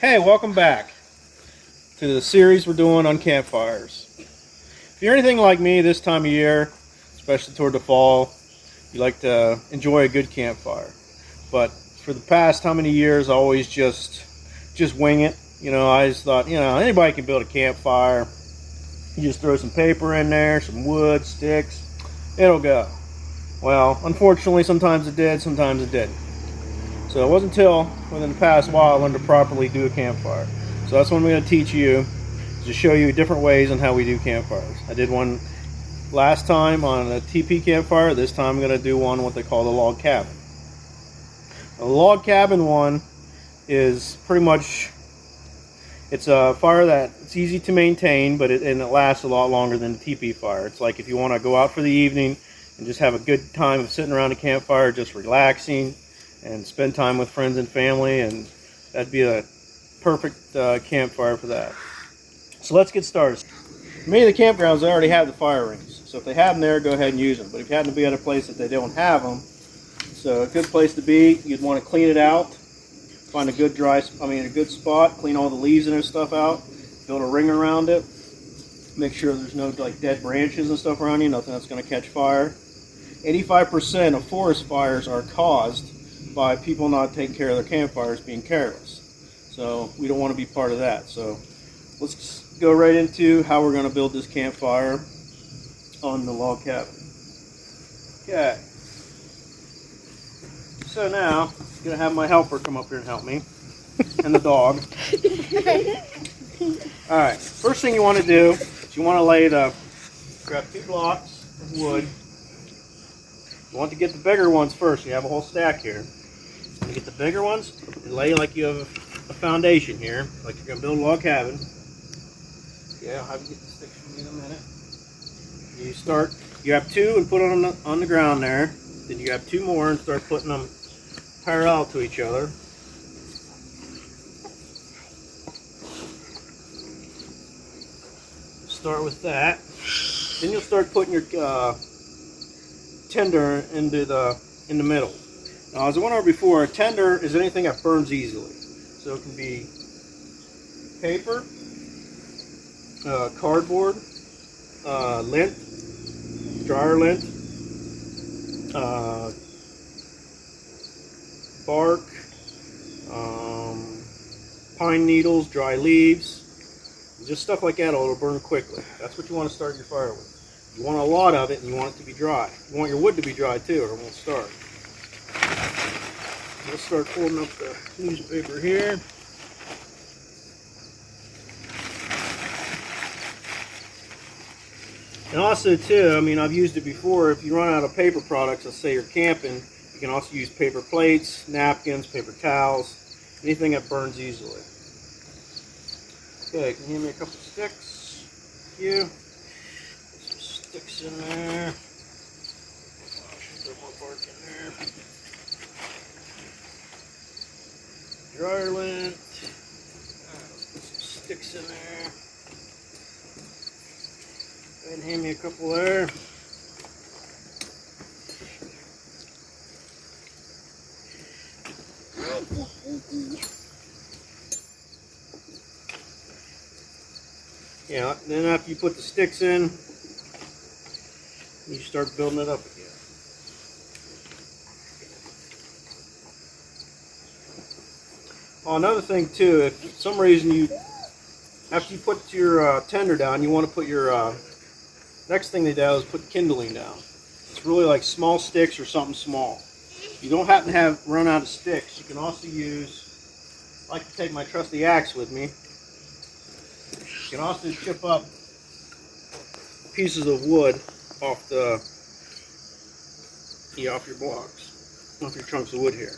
Hey, welcome back to the series we're doing on campfires. If you're anything like me this time of year, especially toward the fall, you like to enjoy a good campfire. But for the past how many years, I always just wing it. I just thought, anybody can build a campfire. You just throw some paper in there, some wood, sticks, it'll go. Well, unfortunately, sometimes it did, sometimes it didn't. So it wasn't until within the past while I learned to properly do a campfire. So that's what I'm going to teach you, to show you different ways on how we do campfires. I did one last time on a TP campfire. This time I'm going to do one what they call the log cabin. The log cabin one is pretty much, it's a fire it's easy to maintain, but it lasts a lot longer than the TP fire. It's like if you want to go out for the evening and just have a good time of sitting around a campfire, just relaxing, and spend time with friends and family, and that'd be a perfect campfire for that. So let's get started. Many of the campgrounds, they already have the fire rings. So if they have them there, go ahead and use them. But if you happen to be at a place that they don't have them, so a good place to be, you'd want to clean it out, find a good a good spot, clean all the leaves and stuff out, build a ring around it, make sure there's no dead branches and stuff around you, nothing that's going to catch fire. 85% of forest fires are caused by people not taking care of their campfires, being careless. So we don't want to be part of that. So let's go right into how we're going to build this campfire on the log cabin. Okay. So now I'm going to have my helper come up here and help me, and the dog. Alright, first thing you want to do is you want to grab 2 blocks of wood. You want to get the bigger ones first. You have a whole stack here. You get the bigger ones and lay like you have a foundation here, like you're going to build a log cabin. Yeah, I'll have you get the sticks from me in a minute. You have 2 and put them on the ground there. Then you have 2 more and start putting them parallel to each other. Start with that. Then you'll start putting your tinder in the middle. Now, as I went over before, a tinder is anything that burns easily. So it can be paper, cardboard, lint, dryer lint, bark, pine needles, dry leaves, just stuff like that. It'll burn quickly. That's what you want to start your fire with. You want a lot of it and you want it to be dry. You want your wood to be dry too, or it won't start. Let's start folding up the newspaper here. And also too, I've used it before, if you run out of paper products, let's say you're camping, you can also use paper plates, napkins, paper towels, anything that burns easily. Okay, can you hand me a couple sticks? Thank you. Put some sticks in there. Put more bark in there. Dryer lint. Let's put some sticks in there. Go ahead and hand me a couple there. Yeah, then after you put the sticks in, you start building it up again. Oh, another thing too, if for some reason after you put your tinder down, you want to put your, next thing they do is put kindling down. It's really like small sticks or something small. If you don't happen to run out of sticks, you can also use, I like to take my trusty axe with me. You can also chip up pieces of wood off your blocks, off your chunks of wood here.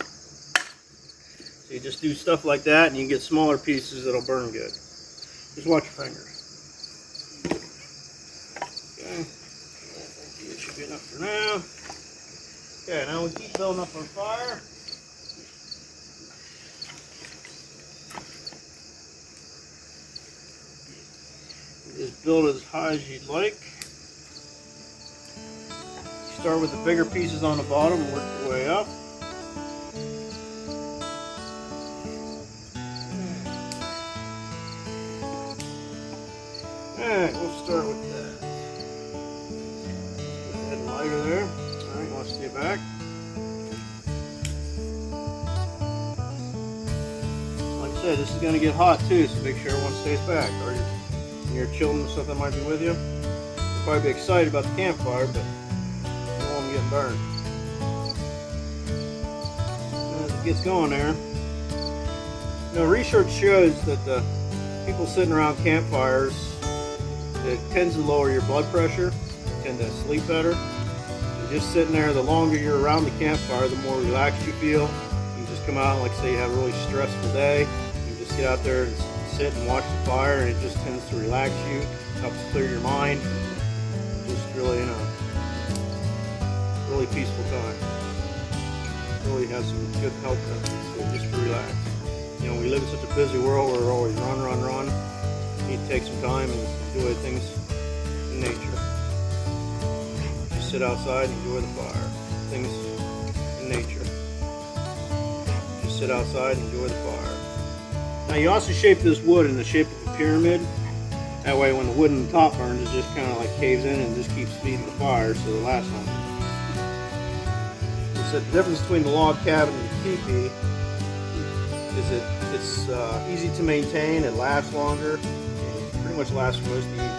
So you just do stuff like that and you get smaller pieces that'll burn good. Just watch your fingers. Okay, I think it should be enough for now. Okay, now we keep building up our fire. Just build as high as you'd like. Start with the bigger pieces on the bottom and work your way up. Alright, we'll start with that. Put the head lighter there. Alright, want to stay back. Like I said, this is going to get hot too, so make sure everyone stays back. Or your children or something might be with you. They'll probably be excited about the campfire, but you don't want them getting burned. As it gets going there, you know, research shows that the people sitting around campfires, it tends to lower your blood pressure, you tend to sleep better. And just sitting there, the longer you're around the campfire, the more relaxed you feel. You just come out, like say you have a really stressful day, you just get out there and sit and watch the fire, and it just tends to relax you, helps clear your mind. Just really, you know, really peaceful time. Really has some good health benefits to it, just to relax. You know, we live in such a busy world where we're always run. You need to take some time and enjoy things in nature. Just sit outside and enjoy the fire. Things in nature. Just sit outside and enjoy the fire. Now you also shape this wood in the shape of a pyramid. That way when the wood in the top burns, it just kind of like caves in and just keeps feeding the fire so it lasts longer. So the difference between the log cabin and the teepee is it's easy to maintain, it lasts longer, and pretty much lasts for most of the evening.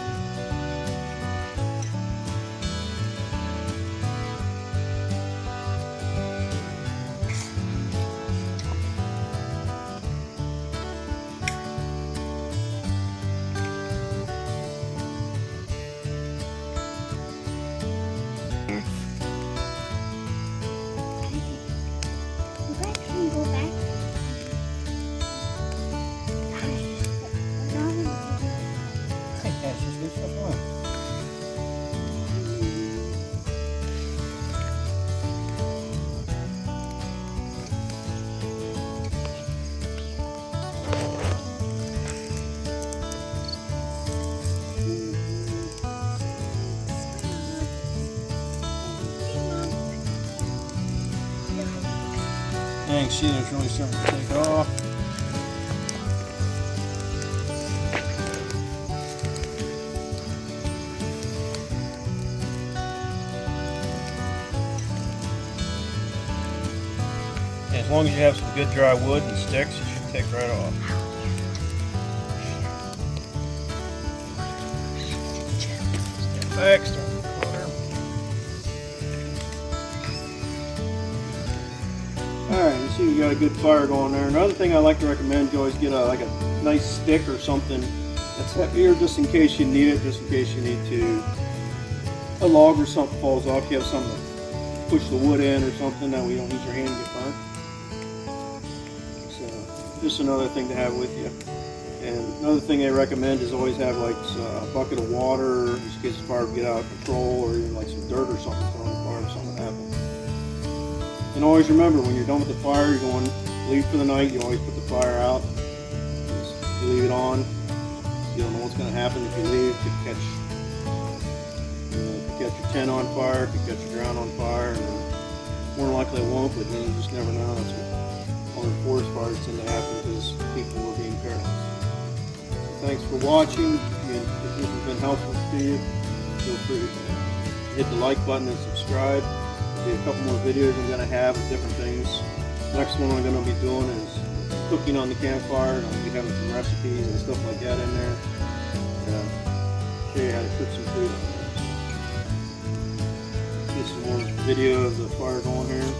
And you can see there's really starting to take off. And as long as you have some good dry wood and sticks, it should take right off. Stand back, start with the water. Alright, you see you got a good fire going there. Another thing I like to recommend, you always get like a nice stick or something that's heavier just in case you need it, just in case you need to, a log or something falls off, you have something to push the wood in or something, that way you don't need your hand to get burnt. So, just another thing to have with you. And another thing I recommend is always have like a bucket of water, just in case the fire would get out of control, or even like some dirt or something thrown in the fire if something happens. And always remember, when you're done with the fire, you're going to leave for the night, you always put the fire out. If you leave it on, you don't know what's going to happen if you leave. It could catch, your tent on fire, it could catch your ground on fire, and more than likely it won't, but then you just never know. That's what all the forest fires tend to happen, because people are being careless. So thanks for watching. If this has been helpful to you, feel free to hit the like button and subscribe. Be a couple more videos I'm going to have of different things. Next one I'm going to be doing is cooking on the campfire, and I'll be having some recipes and stuff like that in there. Show you how to cook some food on there. Get some more video of the fire going here.